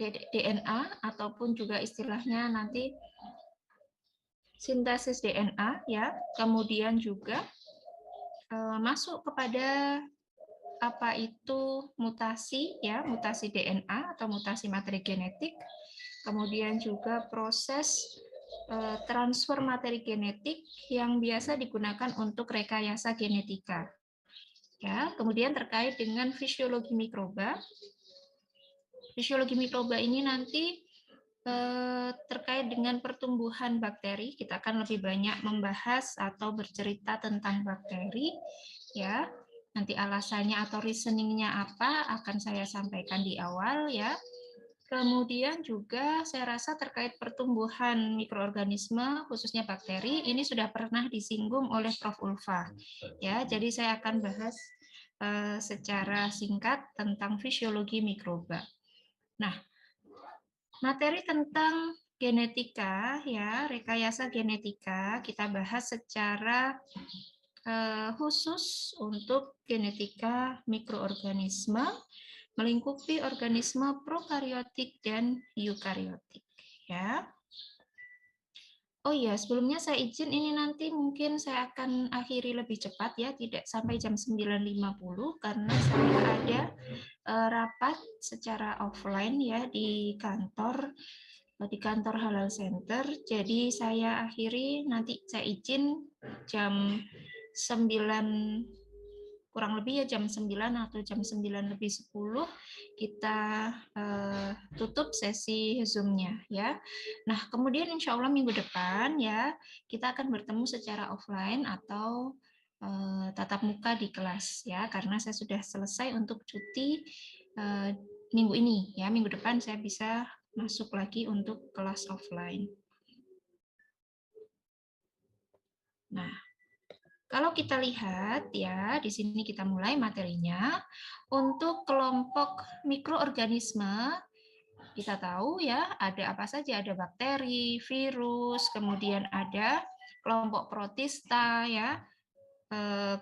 DNA ataupun juga istilahnya nanti sintesis DNA ya. Kemudian juga masuk kepada apa itu mutasi ya, mutasi DNA atau mutasi materi genetik. Kemudian juga proses transfer materi genetik yang biasa digunakan untuk rekayasa genetika. Ya, kemudian terkait dengan fisiologi mikroba. Fisiologi mikroba ini nanti terkait dengan pertumbuhan bakteri. Kita akan lebih banyak membahas atau bercerita tentang bakteri, ya. Nanti alasannya atau reasoningnya apa akan saya sampaikan di awal, ya. Kemudian juga saya rasa terkait pertumbuhan mikroorganisme, khususnya bakteri, ini sudah pernah disinggung oleh Prof. Ulfa. Ya, jadi saya akan bahas secara singkat tentang fisiologi mikroba. Nah, materi tentang genetika, ya, rekayasa genetika, kita bahas secara khusus untuk genetika mikroorganisme, melingkupi organisme prokariotik dan eukariotik. Ya. Oh iya, sebelumnya saya izin ini nanti mungkin saya akan akhiri lebih cepat ya, tidak sampai jam 9.50 karena saya ada rapat secara offline ya di kantor Halal Center. Jadi saya akhiri nanti saya izin jam 9 kurang lebih ya jam 9 atau jam 9 lebih 10 kita tutup sesi Zoom-nya ya. Nah, kemudian insya Allah minggu depan ya kita akan bertemu secara offline atau tatap muka di kelas ya, karena saya sudah selesai untuk cuti minggu ini ya. Minggu depan saya bisa masuk lagi untuk kelas offline. Nah, kalau kita lihat ya, di sini kita mulai materinya. Untuk kelompok mikroorganisme, kita tahu ya, ada apa saja, ada bakteri, virus, kemudian ada kelompok protista ya.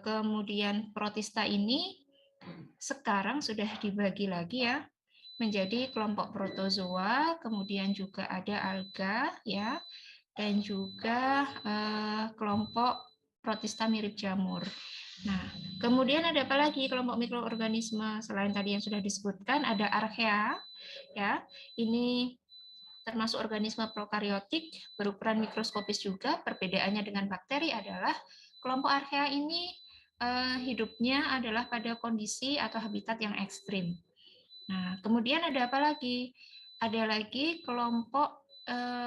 Kemudian protista ini sekarang sudah dibagi lagi ya menjadi kelompok protozoa, kemudian juga ada alga ya, dan juga kelompok protista mirip jamur. Nah, kemudian ada apa lagi kelompok mikroorganisme selain tadi yang sudah disebutkan, ada archaea ya. Ini termasuk organisme prokariotik berukuran mikroskopis juga. Perbedaannya dengan bakteri adalah kelompok archaea ini hidupnya adalah pada kondisi atau habitat yang ekstrim. Nah, kemudian ada apa lagi? Ada lagi kelompok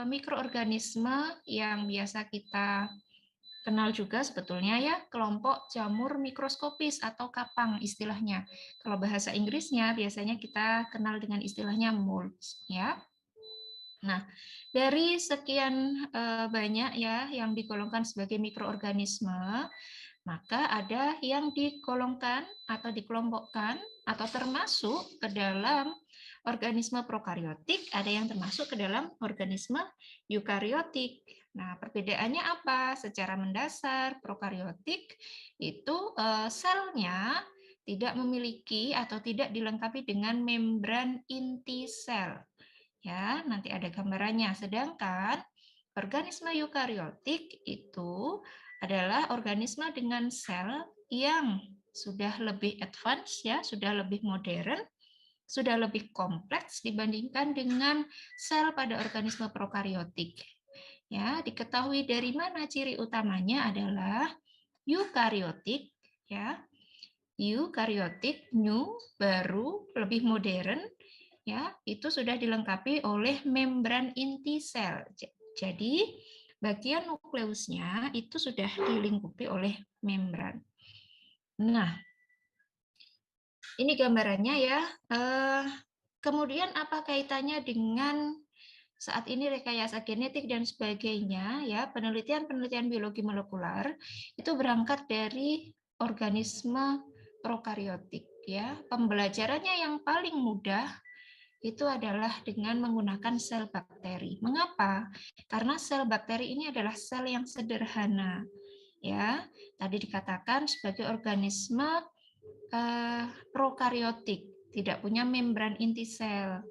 mikroorganisme yang biasa kita kenal juga sebetulnya ya, kelompok jamur mikroskopis atau kapang istilahnya. Kalau bahasa Inggrisnya biasanya kita kenal dengan istilahnya molds ya. Nah, dari sekian banyak ya yang digolongkan sebagai mikroorganisme, maka ada yang digolongkan atau dikelompokkan atau termasuk ke dalam organisme prokariotik, ada yang termasuk ke dalam organisme eukariotik. Nah, perbedaannya apa? Secara mendasar, prokariotik itu selnya tidak memiliki atau tidak dilengkapi dengan membran inti sel. Ya, nanti ada gambarannya. Sedangkan organisme eukariotik itu adalah organisme dengan sel yang sudah lebih advance ya, sudah lebih modern, sudah lebih kompleks dibandingkan dengan sel pada organisme prokariotik. Ya, diketahui dari mana ciri utamanya adalah eukariotik ya. Eukariotik new, baru, lebih modern ya, itu sudah dilengkapi oleh membran inti sel. Jadi bagian nukleusnya itu sudah dilingkupi oleh membran. Nah, ini gambarannya ya. Kemudian apa kaitannya dengan saat ini rekayasa genetik dan sebagainya ya, penelitian biologi molekular itu berangkat dari organisme prokariotik ya. Pembelajarannya yang paling mudah itu adalah dengan menggunakan sel bakteri. Mengapa? Karena sel bakteri ini adalah sel yang sederhana. Ya, tadi dikatakan sebagai organisme prokariotik, tidak punya membran inti sel.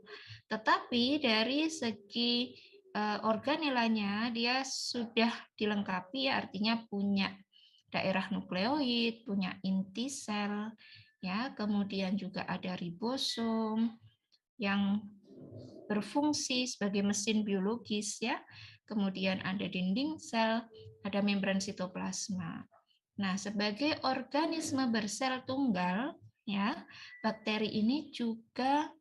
Tetapi dari segi organelanya dia sudah dilengkapi, ya, artinya punya daerah nukleoid, punya inti sel, ya, kemudian juga ada ribosom yang berfungsi sebagai mesin biologis, ya. Kemudian ada dinding sel, ada membran sitoplasma. Nah, sebagai organisme bersel tunggal, ya, bakteri ini juga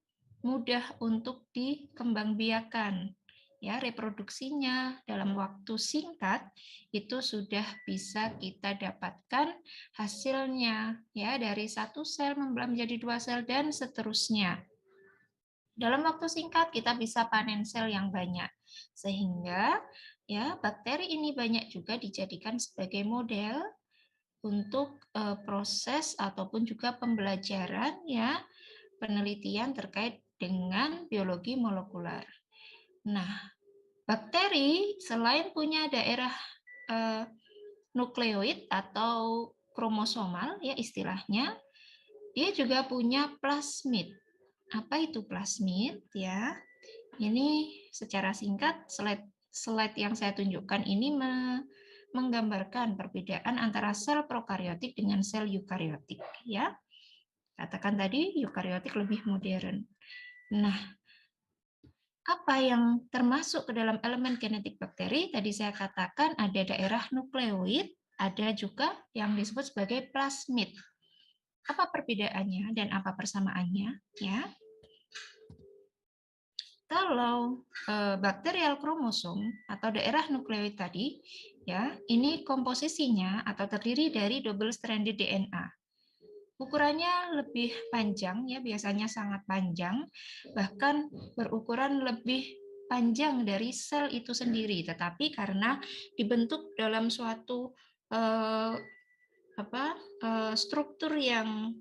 mudah untuk dikembangbiakan. Ya, reproduksinya dalam waktu singkat itu sudah bisa kita dapatkan hasilnya, ya, dari satu sel membelah menjadi 2 sel dan seterusnya. Dalam waktu singkat kita bisa panen sel yang banyak, sehingga ya bakteri ini banyak juga dijadikan sebagai model untuk proses ataupun juga pembelajaran, ya, penelitian terkait dengan biologi molekuler. Nah, bakteri selain punya daerah nukleoid atau kromosomal, ya istilahnya, dia juga punya plasmid. Apa itu plasmid, ya? Ini secara singkat slide yang saya tunjukkan ini menggambarkan perbedaan antara sel prokariotik dengan sel eukariotik, ya. Katakan tadi eukariotik lebih modern. Nah, apa yang termasuk ke dalam elemen genetik bakteri? Tadi saya katakan ada daerah nukleoid, ada juga yang disebut sebagai plasmid. Apa perbedaannya dan apa persamaannya? Ya, kalau bakterial kromosom atau daerah nukleoid tadi, ya, ini komposisinya atau terdiri dari double stranded DNA. Ukurannya lebih panjang, ya, biasanya sangat panjang, bahkan berukuran lebih panjang dari sel itu sendiri. Tetapi karena dibentuk dalam suatu struktur yang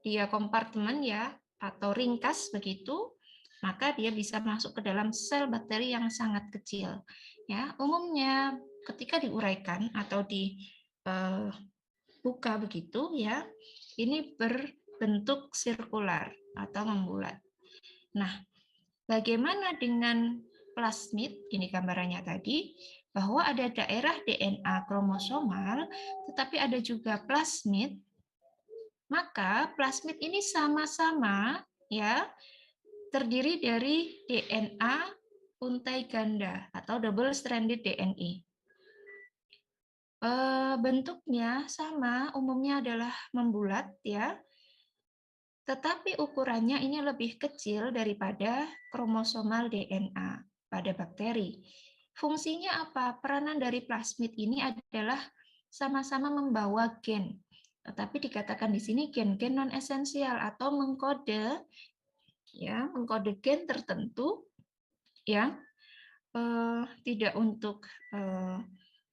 dia kompartemen, ya, atau ringkas begitu, maka dia bisa masuk ke dalam sel bakteri yang sangat kecil. Ya, umumnya ketika diuraikan atau dibuka begitu, ya, ini berbentuk sirkular atau membulat. Nah, bagaimana dengan plasmid? Ini gambarannya tadi, bahwa ada daerah DNA kromosomal, tetapi ada juga plasmid. Maka plasmid ini sama-sama, ya, terdiri dari DNA untai ganda atau double stranded DNA. Bentuknya sama, umumnya adalah membulat, ya. Tetapi ukurannya ini lebih kecil daripada kromosomal DNA pada bakteri. Fungsinya apa? Peranan dari plasmid ini adalah sama-sama membawa gen. Tetapi dikatakan di sini gen-gen non esensial atau mengkode, ya, mengkode gen tertentu yang tidak untuk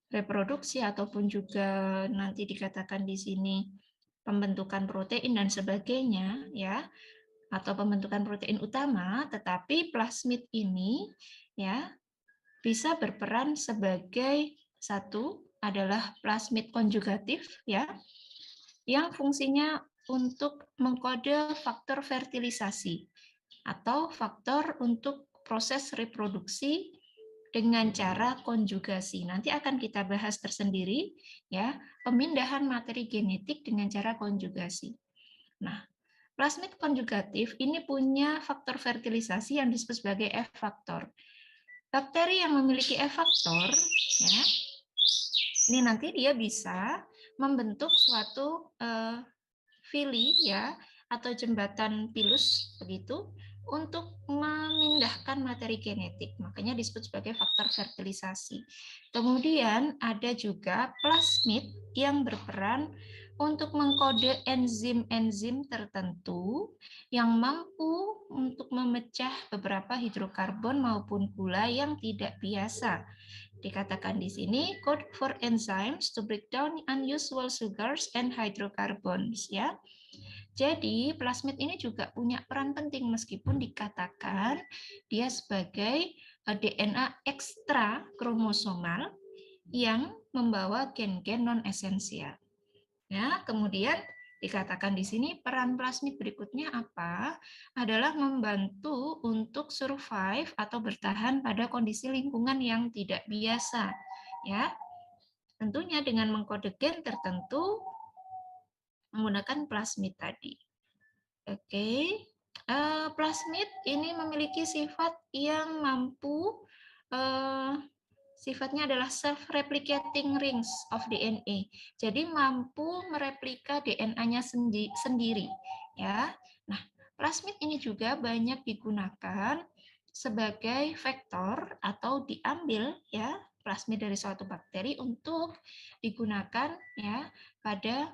reproduksi ataupun juga nanti dikatakan di sini pembentukan protein dan sebagainya, ya, atau pembentukan protein utama, tetapi plasmid ini, ya, bisa berperan sebagai satu adalah plasmid konjugatif, ya, yang fungsinya untuk mengkode faktor fertilisasi atau faktor untuk proses reproduksi dengan cara konjugasi. Nanti akan kita bahas tersendiri, ya, pemindahan materi genetik dengan cara konjugasi. Nah, plasmid konjugatif ini punya faktor fertilisasi yang disebut sebagai F-faktor. Bakteri yang memiliki F-faktor, ya, ini nanti dia bisa membentuk suatu fili, ya, atau jembatan pilus begitu untuk memindahkan materi genetik. Makanya disebut sebagai faktor fertilisasi. Kemudian ada juga plasmid yang berperan untuk mengkode enzim-enzim tertentu yang mampu untuk memecah beberapa hidrokarbon maupun gula yang tidak biasa. Dikatakan di sini code for enzymes to break down unusual sugars and hydrocarbons, ya. Jadi plasmid ini juga punya peran penting meskipun dikatakan dia sebagai DNA ekstra kromosomal yang membawa gen-gen non esensial. Ya, kemudian dikatakan di sini peran plasmid berikutnya apa? Adalah membantu untuk survive atau bertahan pada kondisi lingkungan yang tidak biasa, ya. Tentunya dengan mengkode gen tertentu menggunakan plasmid tadi. Oke, plasmid ini memiliki sifat yang mampu sifatnya adalah self-replicating rings of DNA. Jadi mampu mereplika DNA-nya sendiri, ya. Nah, plasmid ini juga banyak digunakan sebagai vektor atau diambil ya plasmid dari suatu bakteri untuk digunakan ya pada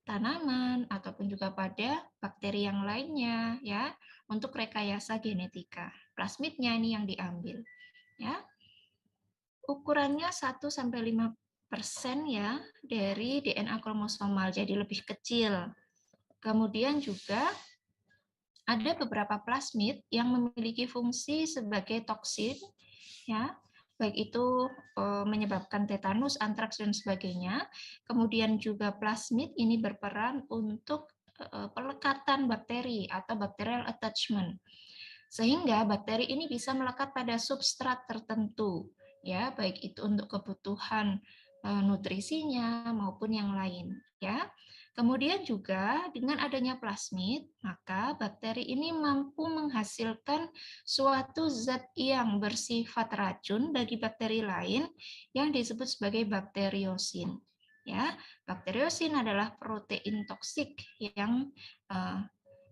tanaman ataupun juga pada bakteri yang lainnya ya untuk rekayasa genetika. Plasmidnya ini yang diambil ya. Ukurannya 1-5% ya dari DNA kromosomal, jadi lebih kecil. Kemudian juga ada beberapa plasmid yang memiliki fungsi sebagai toksin ya, baik itu menyebabkan tetanus, antraks dan sebagainya. Kemudian juga plasmid ini berperan untuk pelekatan bakteri atau bacterial attachment. Sehingga bakteri ini bisa melekat pada substrat tertentu, ya, baik itu untuk kebutuhan nutrisinya maupun yang lain, ya. Kemudian juga dengan adanya plasmid, maka bakteri ini mampu menghasilkan suatu zat yang bersifat racun bagi bakteri lain yang disebut sebagai bakteriosin. Ya, bakteriosin adalah protein toksik yang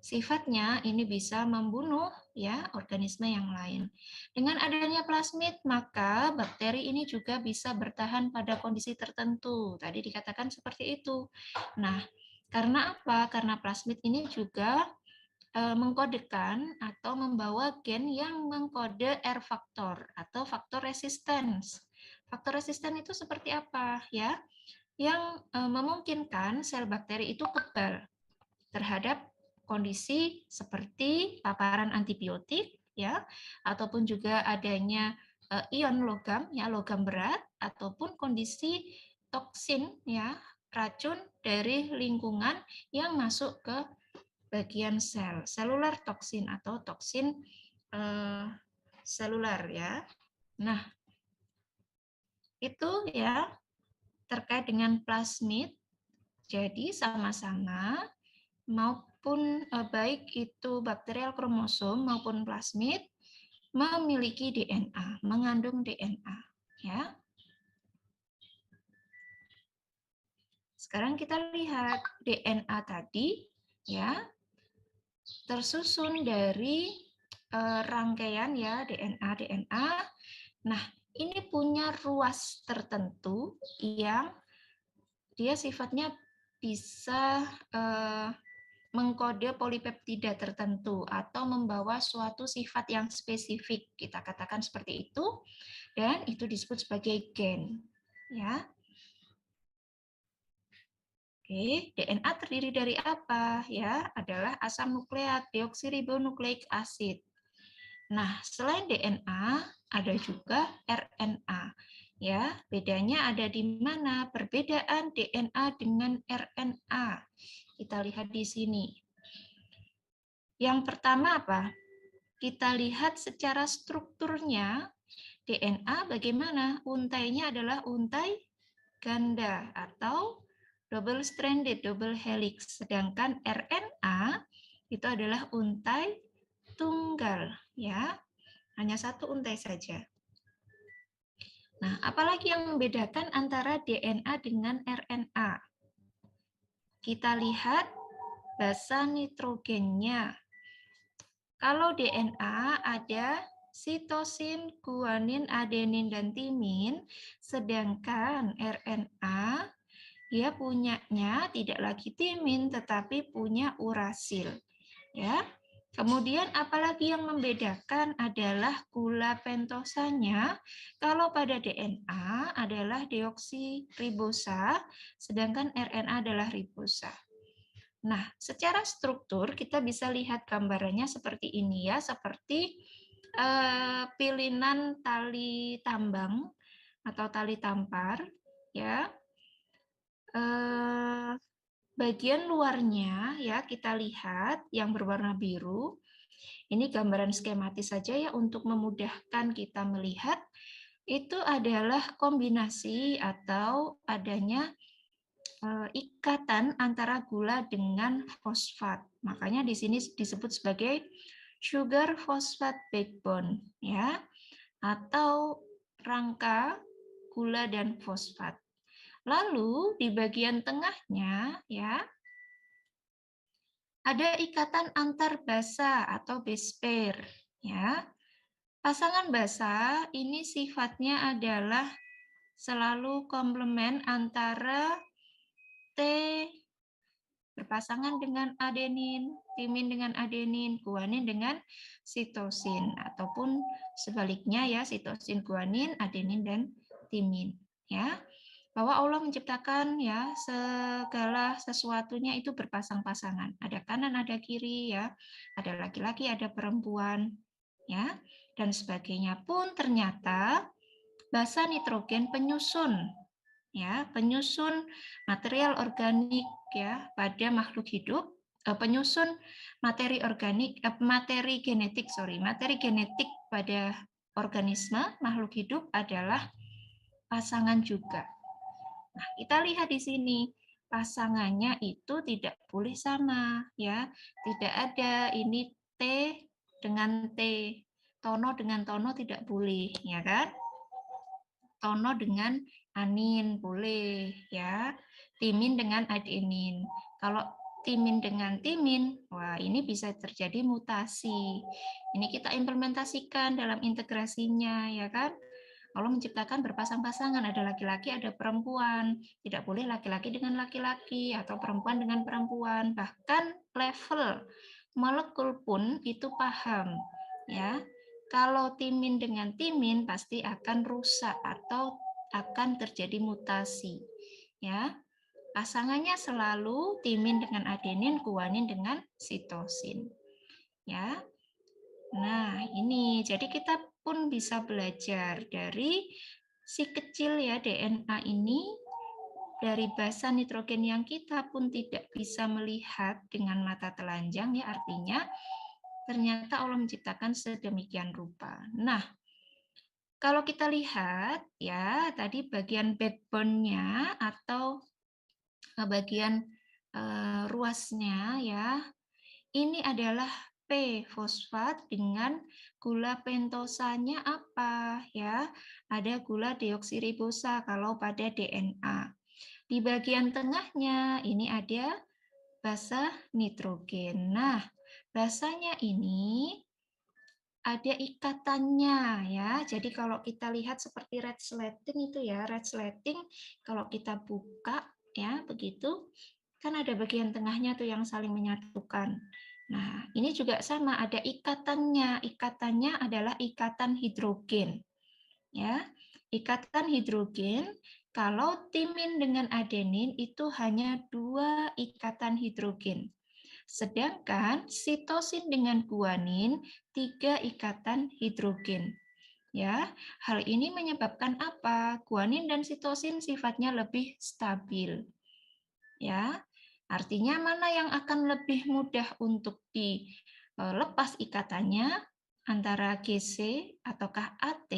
sifatnya ini bisa membunuh ya organisme yang lain. Dengan adanya plasmid, maka bakteri ini juga bisa bertahan pada kondisi tertentu. Tadi dikatakan seperti itu. Nah, karena apa? Karena plasmid ini juga mengkodekan atau membawa gen yang mengkode R faktor atau faktor resistance. Faktor resisten itu seperti apa ya? Yang memungkinkan sel bakteri itu kebal terhadap kondisi seperti paparan antibiotik ya ataupun juga adanya ion logam ya logam berat ataupun kondisi toksin ya racun dari lingkungan yang masuk ke bagian sel selular toksin atau toksin selular ya. Nah, itu ya terkait dengan plasmid. Jadi sama-sama maupun baik itu bakterial kromosom maupun plasmid memiliki DNA, mengandung DNA, ya. Sekarang kita lihat DNA tadi, ya, tersusun dari rangkaian ya DNA. Nah, ini punya ruas tertentu yang dia sifatnya bisa mengkode polipeptida tertentu atau membawa suatu sifat yang spesifik, kita katakan seperti itu, dan itu disebut sebagai gen. Ya. Oke, DNA terdiri dari apa? Ya, adalah asam nukleat, deoksiribonukleik asid. Nah, selain DNA, ada juga RNA. Ya, bedanya ada di mana? Perbedaan DNA dengan RNA. Kita lihat di sini. Yang pertama apa? Kita lihat secara strukturnya DNA bagaimana? Untainya adalah untai ganda atau double stranded, double helix. Sedangkan RNA itu adalah untai tunggal, ya. Hanya satu untai saja. Nah, apalagi yang membedakan antara DNA dengan RNA? Kita lihat basa nitrogennya. Kalau DNA ada sitosin, guanin, adenin, dan timin, sedangkan RNA dia punyanya tidak lagi timin, tetapi punya urasil. Ya. Kemudian apalagi yang membedakan adalah gula pentosanya. Kalau pada DNA adalah deoksiribosa, sedangkan RNA adalah ribosa. Nah, secara struktur kita bisa lihat gambarannya seperti ini ya, seperti pilihan tali tambang atau tali tampar ya. bagian luarnya ya kita lihat yang berwarna biru. Ini gambaran skematis saja ya untuk memudahkan kita melihat. Itu adalah kombinasi atau adanya ikatan antara gula dengan fosfat. Makanya di sini disebut sebagai sugar phosphate backbone ya, atau rangka gula dan fosfat. Lalu di bagian tengahnya ya ada ikatan antar basa atau base pair ya. Pasangan basa ini sifatnya adalah selalu komplement antara T berpasangan dengan adenin, timin dengan adenin, guanin dengan sitosin, ataupun sebaliknya ya, sitosin, guanin, adenin, dan timin. Ya, bahwa Allah menciptakan ya segala sesuatunya itu berpasang-pasangan. Ada kanan, ada kiri ya, ada laki-laki, ada perempuan ya, dan sebagainya. Pun ternyata basa nitrogen penyusun ya, penyusun material organik ya pada makhluk hidup, penyusun materi organik, materi genetik pada organisme makhluk hidup adalah pasangan juga. Nah, kita lihat di sini pasangannya itu tidak boleh sama ya, tidak ada ini T dengan T, tono dengan tono tidak boleh ya kan? Tono dengan anin boleh ya, timin dengan adenin. Kalau timin dengan timin, wah ini bisa terjadi mutasi. Ini kita implementasikan dalam integrasinya ya kan. Allah menciptakan berpasang-pasangan, ada laki-laki, ada perempuan. Tidak boleh laki-laki dengan laki-laki atau perempuan dengan perempuan. Bahkan level molekul pun itu paham ya. Kalau timin dengan timin pasti akan rusak atau akan terjadi mutasi. Ya, pasangannya selalu timin dengan adenin, guanin dengan sitosin. Ya. Nah, ini jadi kita pun bisa belajar dari si kecil ya DNA ini, dari basa nitrogen yang kita pun tidak bisa melihat dengan mata telanjang ya, artinya ternyata Allah menciptakan sedemikian rupa. Nah, kalau kita lihat ya tadi bagian backbone-nya atau bagian ruasnya ya, ini adalah P fosfat dengan gula pentosanya apa ya? Ada gula deoksiribosa kalau pada DNA. Di bagian tengahnya ini ada basa nitrogen. Nah, basanya ini ada ikatannya ya. Jadi kalau kita lihat seperti red slating itu ya, red slating kalau kita buka ya begitu, kan ada bagian tengahnya tuh yang saling menyatukan. Nah, ini juga sama ada ikatannya. Ikatannya adalah ikatan hidrogen. Ya. Ikatan hidrogen kalau timin dengan adenin itu hanya 2 ikatan hidrogen. Sedangkan sitosin dengan guanin 3 ikatan hidrogen. Ya, hal ini menyebabkan apa? Guanin dan sitosin sifatnya lebih stabil. Ya, artinya mana yang akan lebih mudah untuk dilepas ikatannya antara GC ataukah AT?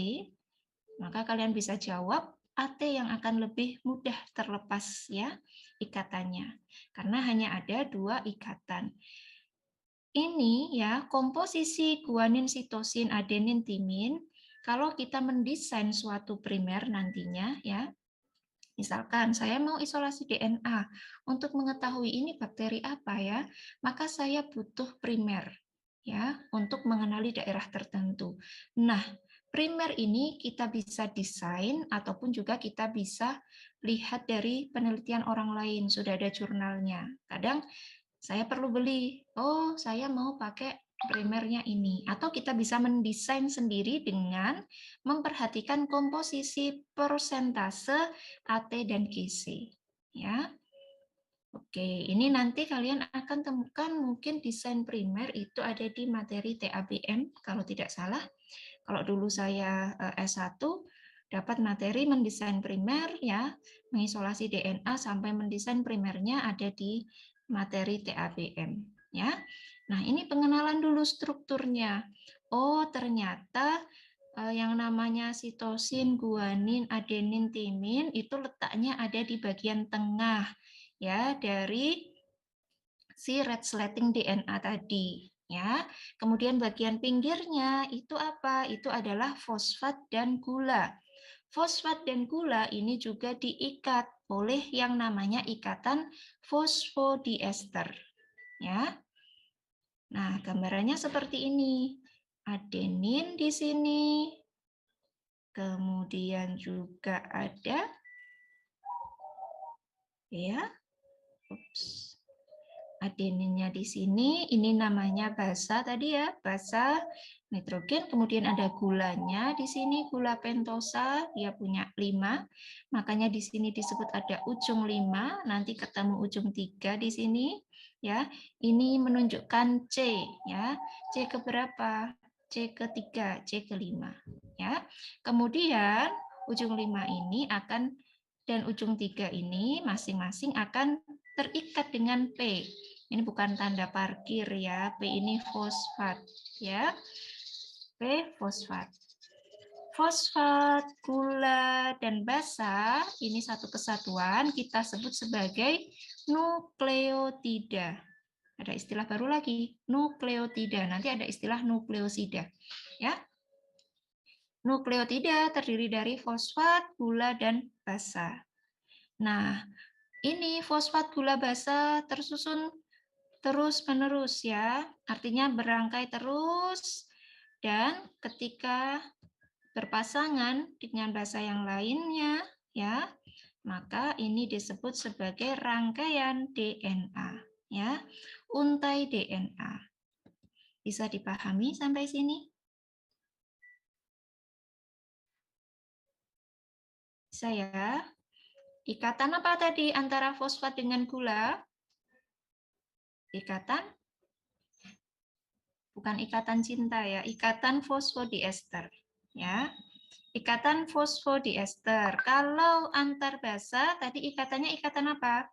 Maka kalian bisa jawab AT yang akan lebih mudah terlepas ya ikatannya. Karena hanya ada 2 ikatan. Ini ya komposisi guanin, sitosin, adenin, timin. Kalau kita mendesain suatu primer nantinya ya, misalkan saya mau isolasi DNA untuk mengetahui ini bakteri apa ya, maka saya butuh primer ya untuk mengenali daerah tertentu. Nah, primer ini kita bisa desain ataupun juga kita bisa lihat dari penelitian orang lain, sudah ada jurnalnya. Kadang saya perlu beli, oh saya mau pakai primernya ini. Atau kita bisa mendesain sendiri dengan memperhatikan komposisi persentase AT dan GC. Ya. Oke, ini nanti kalian akan temukan mungkin desain primer itu ada di materi TABM kalau tidak salah. Kalau dulu saya S1 dapat materi mendesain primer ya, mengisolasi DNA sampai mendesain primernya ada di materi TABM ya. Nah, ini pengenalan dulu strukturnya. Oh, ternyata yang namanya sitosin, guanin, adenin, timin itu letaknya ada di bagian tengah ya dari si resleting DNA tadi ya. Kemudian bagian pinggirnya itu apa? Itu adalah fosfat dan gula. Fosfat dan gula ini juga diikat oleh yang namanya ikatan fosfodiester ya. Nah, gambarannya seperti ini. Adenin di sini. Kemudian juga ada ya. Ups. Adeninnya di sini, ini namanya basa tadi ya, basa nitrogen, kemudian ada gulanya di sini, gula pentosa, dia punya 5, makanya di sini disebut ada ujung 5, nanti ketemu ujung 3 di sini, ya. Ini menunjukkan C, ya. C keberapa? C ketiga, C kelima, ya. Kemudian ujung 5 ini akan dan ujung 3 ini masing-masing akan terikat dengan P. Ini bukan tanda parkir ya, P ini fosfat ya. P fosfat. Fosfat, gula, dan basa ini satu kesatuan kita sebut sebagai nukleotida. Ada istilah baru lagi, nukleotida. Nanti ada istilah nukleosida ya. Nukleotida terdiri dari fosfat, gula, dan basa. Nah, ini fosfat, gula, basa tersusun terus-menerus ya, artinya berangkai terus, dan ketika berpasangan dengan basa yang lainnya, ya, maka ini disebut sebagai rangkaian DNA, ya, untai DNA. Bisa dipahami sampai sini? Bisa ya? Ikatan apa tadi antara fosfat dengan gula? Ikatan bukan ikatan cinta ya, ikatan fosfodiester ya. Ikatan fosfodiester. Kalau antar basa tadi ikatannya ikatan apa?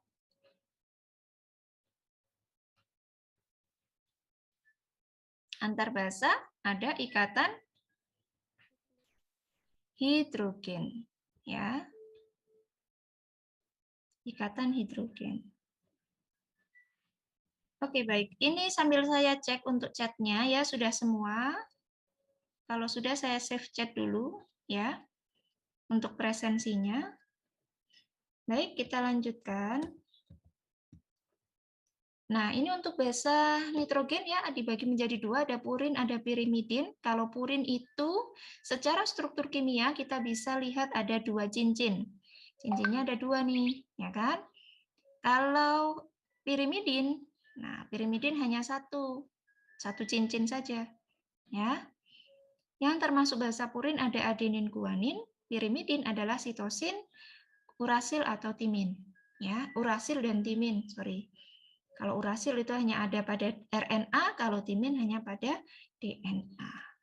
Antar basa ada ikatan hidrogen ya. Ikatan hidrogen. Oke, baik. Ini sambil saya cek untuk chatnya ya, sudah semua. Kalau sudah saya save chat dulu ya untuk presensinya. Baik, kita lanjutkan. Nah, ini untuk basa nitrogen ya dibagi menjadi 2, ada purin, ada pirimidin. Kalau purin itu secara struktur kimia kita bisa lihat ada 2 cincin. Cincinnya ada 2 nih, ya kan? Kalau pirimidin, nah pirimidin hanya satu cincin saja, ya. Yang termasuk basa purin ada adenin, guanin, pirimidin adalah sitosin, urasil atau timin, ya, urasil dan timin, sorry. Kalau urasil itu hanya ada pada RNA, kalau timin hanya pada DNA.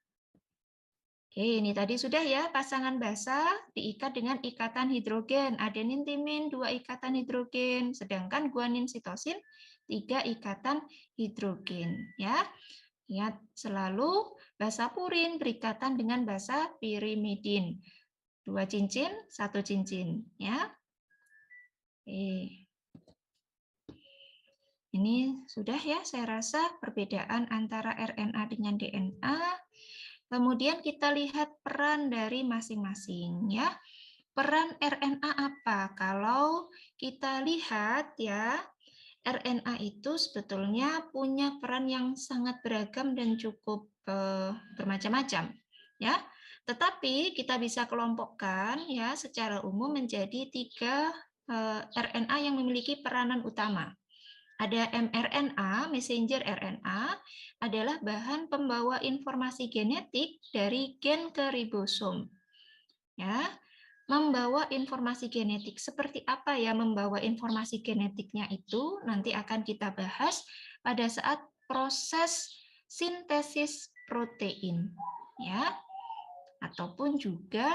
Oke, ini tadi sudah ya, pasangan basa diikat dengan ikatan hidrogen. Adenin, timin, 2 ikatan hidrogen. Sedangkan guanin, sitosin, 3 ikatan hidrogen. Ya, ingat selalu basa purin berikatan dengan basa pirimidin. 2 cincin, 1 cincin. Ya. Oke. Ini sudah ya, saya rasa perbedaan antara RNA dengan DNA. Kemudian kita lihat peran dari masing-masing ya. Peran RNA apa? Kalau kita lihat ya, RNA itu sebetulnya punya peran yang sangat beragam dan cukup bermacam-macam ya. Tetapi kita bisa kelompokkan ya secara umum menjadi 3 RNA yang memiliki peranan utama. Ada mRNA, messenger RNA, adalah bahan pembawa informasi genetik dari gen ke ribosom. Ya, membawa informasi genetik. Seperti apa ya membawa informasi genetiknya itu nanti akan kita bahas pada saat proses sintesis protein. Ya, ataupun juga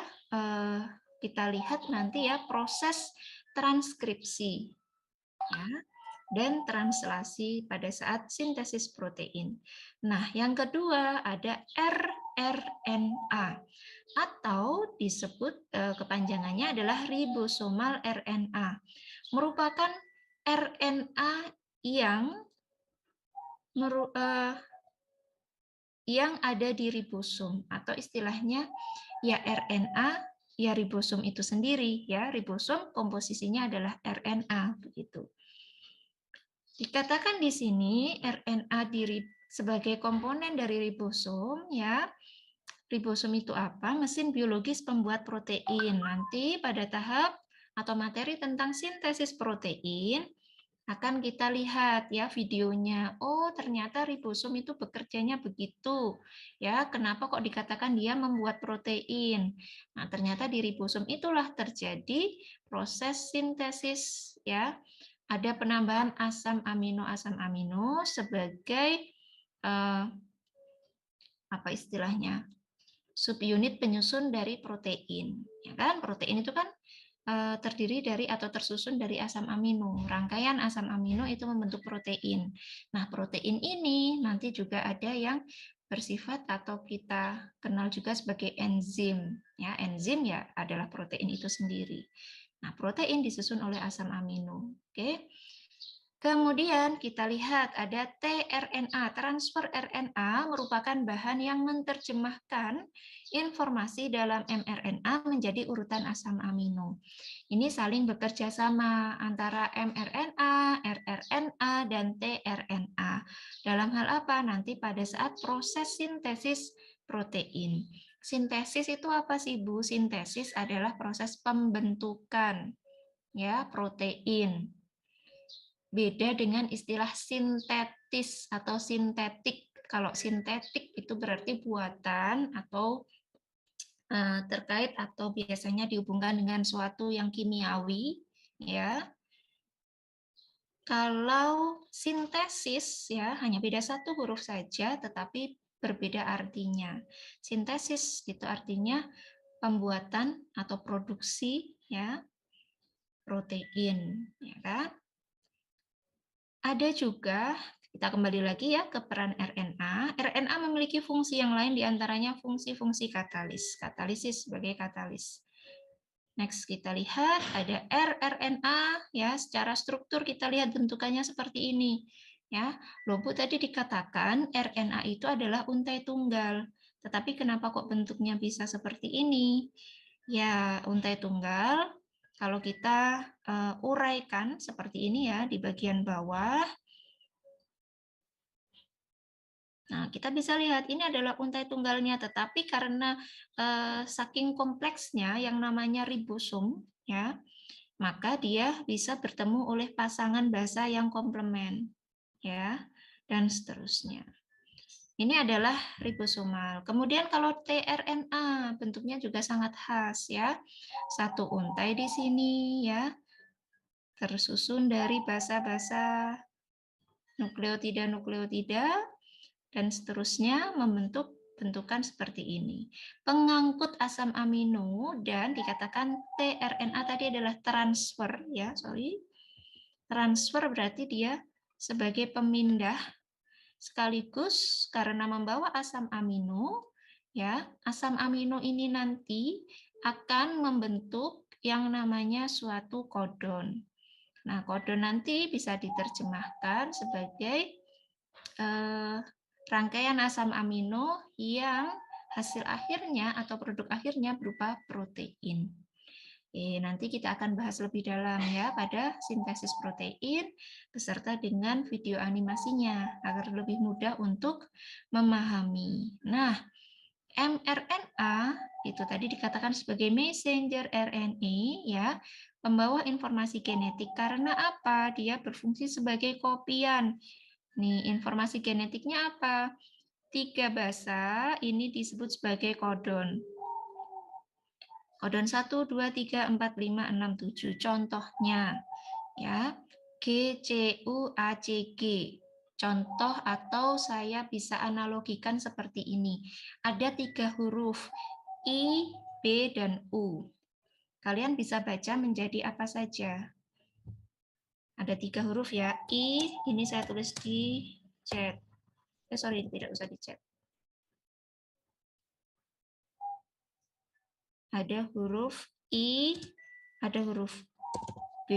kita lihat nanti ya proses transkripsi ya, dan translasi pada saat sintesis protein. Nah, yang kedua ada rRNA atau disebut kepanjangannya adalah ribosomal RNA. Merupakan RNA yang ada di ribosom atau istilahnya ya RNA ya ribosom itu sendiri ya, ribosom komposisinya adalah RNA begitu. Dikatakan di sini RNA sebagai komponen dari ribosom ya. Ribosom itu apa? Mesin biologis pembuat protein. Nanti pada tahap atau materi tentang sintesis protein akan kita lihat ya videonya. Oh, ternyata ribosom itu bekerjanya begitu. Ya, kenapa kok dikatakan dia membuat protein? Nah, ternyata di ribosom itulah terjadi proses sintesis ya. Ada penambahan asam amino sebagai apa istilahnya? Subunit penyusun dari protein. Ya kan? Protein itu kan terdiri dari atau tersusun dari asam amino. Rangkaian asam amino itu membentuk protein. Nah, protein ini nanti juga ada yang bersifat atau kita kenal juga sebagai enzim. Ya, enzim ya adalah protein itu sendiri. Nah, protein disusun oleh asam amino. Oke. Kemudian kita lihat ada tRNA. Transfer RNA merupakan bahan yang menerjemahkan informasi dalam mRNA menjadi urutan asam amino. Ini saling bekerja sama antara mRNA, rRNA, dan tRNA. Dalam hal apa? Nanti pada saat proses sintesis protein. Sintesis itu apa sih, Bu? Sintesis adalah proses pembentukan ya protein. Beda dengan istilah sintetis atau sintetik. Kalau sintetik itu berarti buatan atau terkait atau biasanya dihubungkan dengan suatu yang kimiawi, ya. Kalau sintesis ya hanya beda satu huruf saja, tetapi berbeda artinya. Sintesis itu artinya pembuatan atau produksi ya protein, ya kan? Ada juga, kita kembali lagi ya ke peran RNA. RNA memiliki fungsi yang lain diantaranya fungsi-fungsi katalis. Katalisis sebagai katalis. Next kita lihat ada rRNA ya, secara struktur kita lihat bentukannya seperti ini. Ya, loh Bu tadi dikatakan RNA itu adalah untai tunggal. Tetapi kenapa kok bentuknya bisa seperti ini? Ya, untai tunggal kalau kita uraikan seperti ini ya di bagian bawah. Nah, kita bisa lihat ini adalah untai tunggalnya, tetapi karena saking kompleksnya yang namanya ribosom, ya, maka dia bisa bertemu oleh pasangan basa yang komplement, ya, dan seterusnya. Ini adalah ribosomal. Kemudian kalau tRNA bentuknya juga sangat khas ya. Satu untai di sini ya. Tersusun dari basa-basa nukleotida dan seterusnya membentuk bentukan seperti ini. Pengangkut asam amino dan dikatakan tRNA tadi adalah transfer ya, Transfer berarti dia sebagai pemindah sekaligus karena membawa asam amino ya. Asam amino ini nanti akan membentuk yang namanya suatu kodon. Nah, kodon nanti bisa diterjemahkan sebagai rangkaian asam amino yang hasil akhirnya atau produk akhirnya berupa protein. Nanti kita akan bahas lebih dalam ya pada sintesis protein beserta dengan video animasinya agar lebih mudah untuk memahami. Nah, mRNA itu tadi dikatakan sebagai messenger RNA ya, pembawa informasi genetik karena apa? Dia berfungsi sebagai kopian. Nih, informasi genetiknya apa? 3 basa ini disebut sebagai kodon. Kodon 1, 2, 3, 4, 5, 6, 7. Contohnya, ya, G, C, U, A, C, G. Contoh atau saya bisa analogikan seperti ini. Ada 3 huruf. I, B, dan U. Kalian bisa baca menjadi apa saja. Ada 3 huruf ya. I, ini saya tulis di chat. Sorry, tidak usah di chat. Ada huruf I, ada huruf B,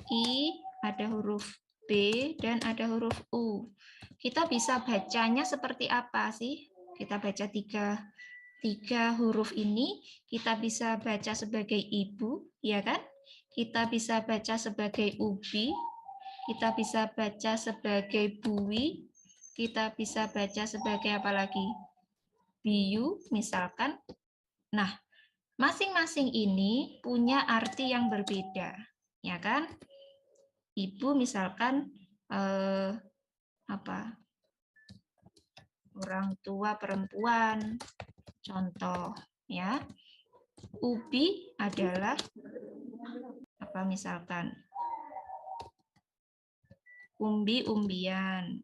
I, ada huruf B, dan ada huruf U. Kita bisa bacanya seperti apa sih? Kita baca tiga huruf ini, kita bisa baca sebagai ibu, ya kan? Kita bisa baca sebagai ubi, kita bisa baca sebagai bui, kita bisa baca sebagai apa lagi? Biu, misalkan. Nah, masing-masing ini punya arti yang berbeda, ya kan? Ibu misalkan apa? Orang tua perempuan, contoh, ya. Ubi adalah apa misalkan? Umbi-umbian.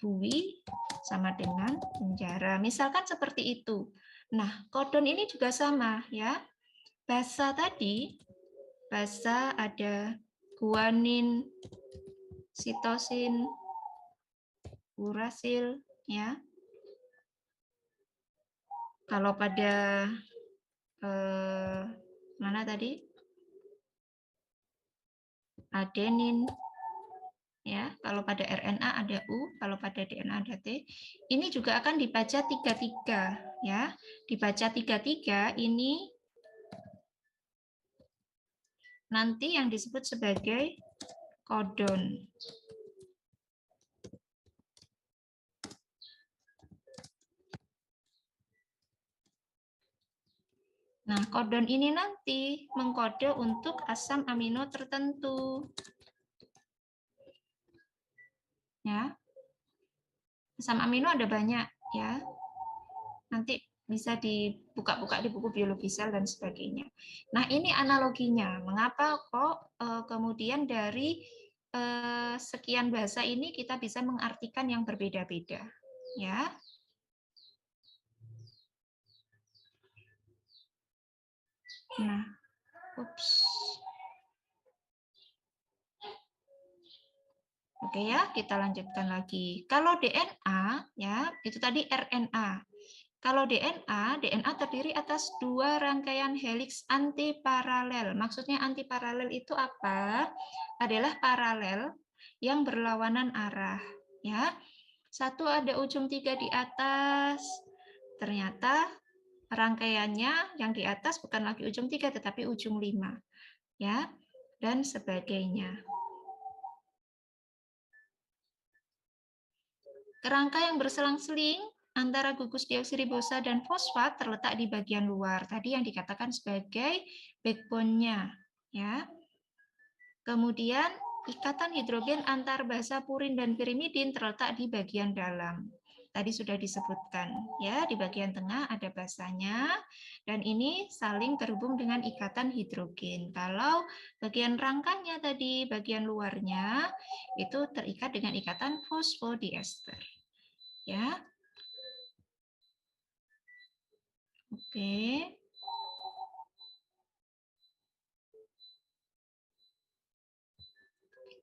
Bui sama dengan penjara. Misalkan seperti itu. Nah, kodon ini juga sama ya. Basa tadi, basa ada guanin, sitosin, urasil ya. Kalau pada mana tadi? Adenin ya, kalau pada RNA ada U, kalau pada DNA ada T. Ini juga akan dibaca 3-3 ya. Dibaca 3-3 ini nanti yang disebut sebagai kodon. Nah, kodon ini nanti mengkode untuk asam amino tertentu. Ya. Asam amino ada banyak ya. Nanti bisa dibuka-buka di buku biologi sel dan sebagainya. Nah, ini analoginya. Mengapa kok kemudian dari sekian bahasa ini kita bisa mengartikan yang berbeda-beda, ya. Nah, ups. Oke ya, kita lanjutkan lagi. Kalau DNA ya, itu tadi RNA. Kalau DNA terdiri atas 2 rangkaian heliks antiparalel. Maksudnya antiparalel itu apa? Adalah paralel yang berlawanan arah. Ya, satu ada ujung 3 di atas. Ternyata rangkaiannya yang di atas bukan lagi ujung 3, tetapi ujung 5. Ya, dan sebagainya. Kerangka yang berselang-seling antara gugus deoksiribosa dan fosfat terletak di bagian luar. Tadi yang dikatakan sebagai backbone-nya, ya. Kemudian ikatan hidrogen antar basa purin dan pirimidin terletak di bagian dalam. Tadi sudah disebutkan, ya, di bagian tengah ada basanya dan ini saling terhubung dengan ikatan hidrogen. Kalau bagian rangkanya tadi, bagian luarnya itu terikat dengan ikatan fosfodiester. Ya. Oke.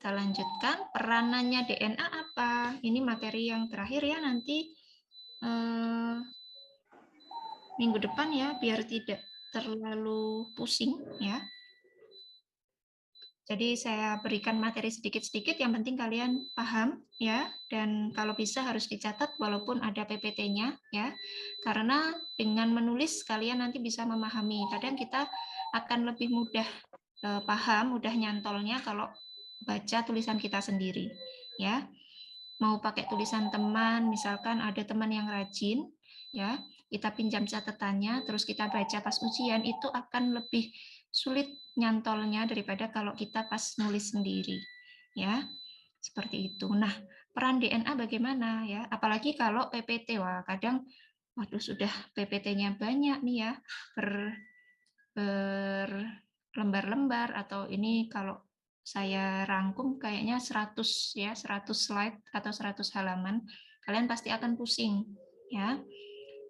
Kita lanjutkan, peranannya DNA apa? Ini materi yang terakhir ya, nanti minggu depan ya, biar tidak terlalu pusing ya. Jadi saya berikan materi sedikit-sedikit, yang penting kalian paham ya, dan kalau bisa harus dicatat walaupun ada PPT-nya ya, karena dengan menulis kalian nanti bisa memahami. Kadang kita akan lebih mudah paham, mudah nyantolnya kalau baca tulisan kita sendiri ya. Mau pakai tulisan teman, misalkan ada teman yang rajin ya, kita pinjam catatannya terus kita baca pas ujian, itu akan lebih sulit nyantolnya daripada kalau kita pas nulis sendiri ya, seperti itu. Nah, peran DNA bagaimana ya, apalagi kalau PPT. Wah, kadang waduh sudah PPT-nya banyak nih ya, berlembar-lembar, atau ini kalau saya rangkum kayaknya 100 ya, 100 slide atau 100 halaman. kalian pasti akan pusing, ya.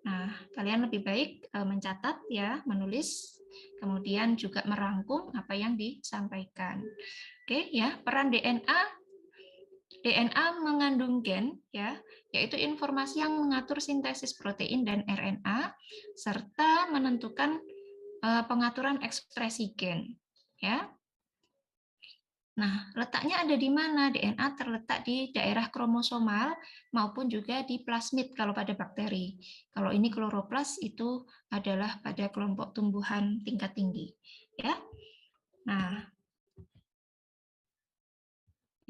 Nah, kalian lebih baik mencatat ya, menulis, kemudian juga merangkum apa yang disampaikan. Oke, ya, peran DNA. DNA mengandung gen, ya, yaitu informasi yang mengatur sintesis protein dan RNA, serta menentukan pengaturan ekspresi gen, ya. Nah, letaknya ada di mana? DNA terletak di daerah kromosomal maupun juga di plasmid kalau pada bakteri. Kalau ini kloroplas itu adalah pada kelompok tumbuhan tingkat tinggi, ya. Nah,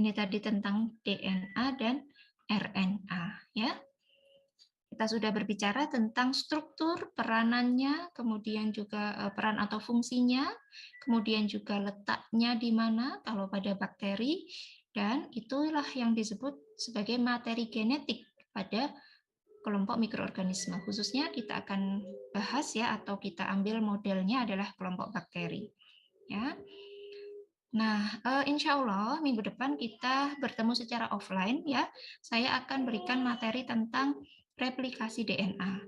ini tadi tentang DNA dan RNA, ya. Kita sudah berbicara tentang struktur, peranannya, kemudian juga peran atau fungsinya, kemudian juga letaknya di mana kalau pada bakteri, dan itulah yang disebut sebagai materi genetik pada kelompok mikroorganisme. Khususnya kita akan bahas ya, atau kita ambil modelnya adalah kelompok bakteri. Ya. Nah, insya Allah minggu depan kita bertemu secara offline ya. Saya akan berikan materi tentang replikasi DNA.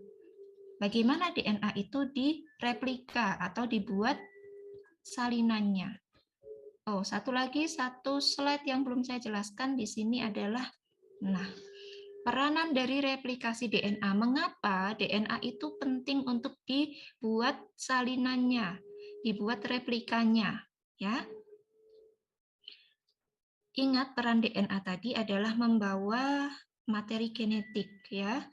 Bagaimana DNA itu direplika atau dibuat salinannya. Oh, satu slide yang belum saya jelaskan di sini adalah, nah, peranan dari replikasi DNA. Mengapa DNA itu penting untuk dibuat salinannya, dibuat replikanya, ya? Ingat peran DNA tadi adalah membawa materi genetik, ya,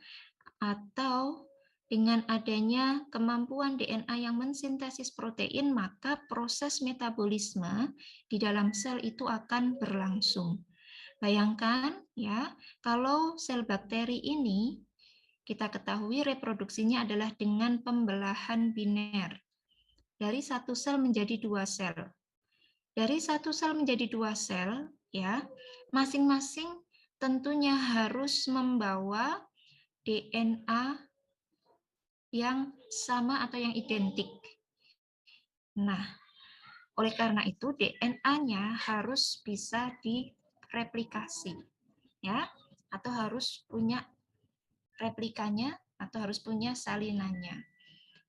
atau dengan adanya kemampuan DNA yang mensintesis protein, maka proses metabolisme di dalam sel itu akan berlangsung. Bayangkan ya, kalau sel bakteri ini kita ketahui reproduksinya adalah dengan pembelahan biner. Dari satu sel menjadi dua sel. Dari satu sel menjadi dua sel, ya, masing-masing tentunya harus membawa DNA yang sama atau yang identik. Nah, oleh karena itu DNA-nya harus bisa direplikasi, ya, atau harus punya replikanya atau harus punya salinannya.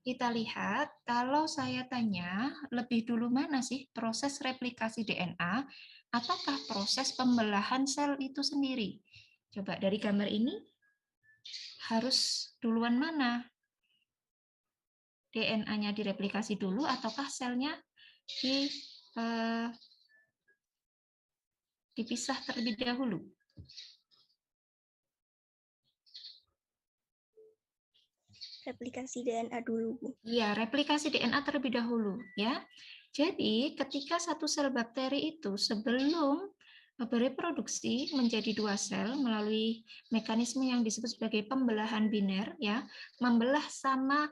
Kita lihat, kalau saya tanya, lebih dulu mana sih proses replikasi DNA ataukah proses pembelahan sel itu sendiri? Coba dari gambar ini, harus duluan mana? DNA-nya direplikasi dulu ataukah selnya dipisah terlebih dahulu? Replikasi DNA dulu, Bu. Iya, replikasi DNA terlebih dahulu, ya. Jadi, ketika satu sel bakteri itu sebelum bereproduksi menjadi dua sel melalui mekanisme yang disebut sebagai pembelahan biner, ya, membelah sama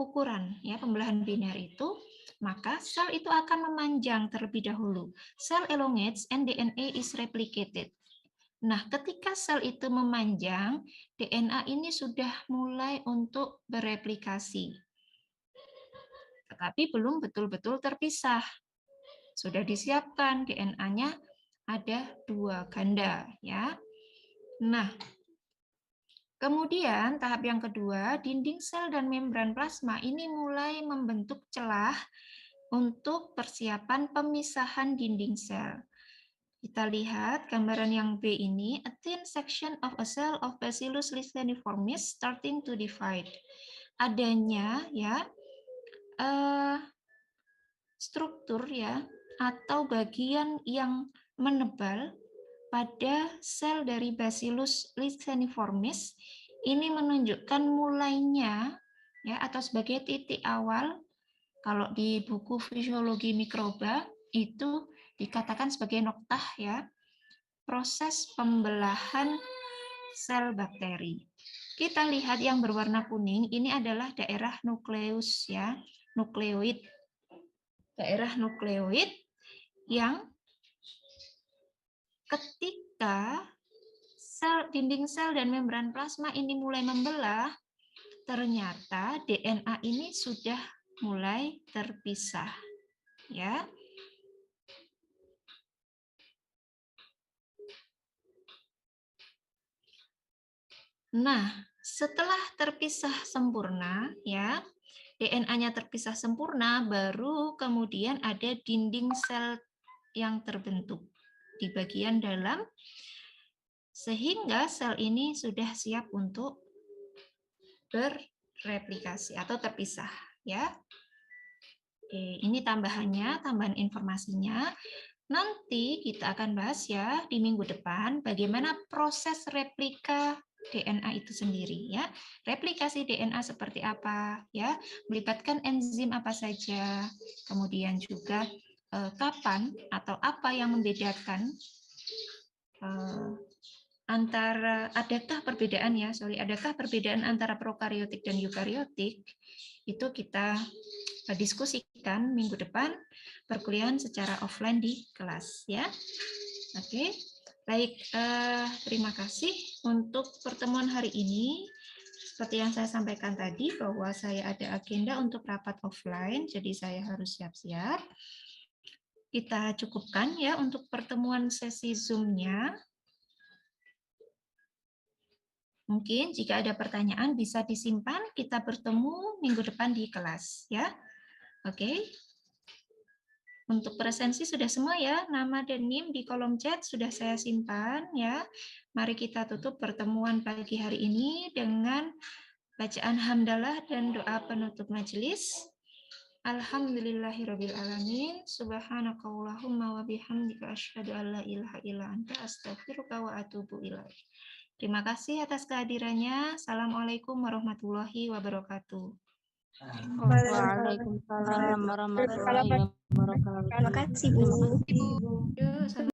ukuran, ya, pembelahan biner itu, maka sel itu akan memanjang terlebih dahulu. Cell elongates and DNA is replicated. Nah, ketika sel itu memanjang, DNA ini sudah mulai untuk bereplikasi, tetapi belum betul-betul terpisah. Sudah disiapkan DNA-nya ada dua ganda, ya. Nah, kemudian tahap yang kedua, dinding sel dan membran plasma ini mulai membentuk celah untuk persiapan pemisahan dinding sel. Kita lihat gambaran yang B ini, a thin section of a cell of Bacillus licheniformis starting to divide. Adanya ya struktur ya atau bagian yang menebal pada sel dari Bacillus licheniformis ini menunjukkan mulainya ya atau sebagai titik awal. Kalau di buku fisiologi mikroba itu dikatakan sebagai noktah ya, proses pembelahan sel bakteri. Kita lihat yang berwarna kuning ini adalah daerah nukleus ya, nukleoid. Daerah nukleoid yang ketika dinding sel dan membran plasma ini mulai membelah, ternyata DNA ini sudah mulai terpisah. Ya. Nah, setelah terpisah sempurna, ya, DNA-nya terpisah sempurna, baru kemudian ada dinding sel yang terbentuk di bagian dalam, sehingga sel ini sudah siap untuk berreplikasi atau terpisah, ya. Oke, ini tambahannya, tambahan informasinya. Nanti kita akan bahas ya di minggu depan bagaimana proses replika DNA itu sendiri ya. Replikasi DNA seperti apa ya, melibatkan enzim apa saja, kemudian juga kapan atau apa yang membedakan antara adakah perbedaan antara prokariotik dan eukariotik, itu kita diskusikan minggu depan perkuliahan secara offline di kelas ya. Oke, baik, terima kasih untuk pertemuan hari ini. Seperti yang saya sampaikan tadi bahwa saya ada agenda untuk rapat offline, jadi saya harus siap-siap. Kita cukupkan ya untuk pertemuan sesi Zoom-nya. Mungkin jika ada pertanyaan bisa disimpan, kita bertemu minggu depan di kelas ya. Oke. Untuk presensi sudah semua ya, nama dan NIM di kolom chat sudah saya simpan ya. Mari kita tutup pertemuan pagi hari ini dengan bacaan hamdalah dan doa penutup majelis. Alhamdulillahirrabbilalamin. Subhanakallahumma wa bihamdika asyhadu an la ilaha illa anta astaghfiruka wa atubu ilaik. Terima kasih atas kehadirannya. Assalamualaikum warahmatullahi wabarakatuh. Waalaikumsalam warahmatullahi wabarakatuh. Terima kasih, Bu. Yuk,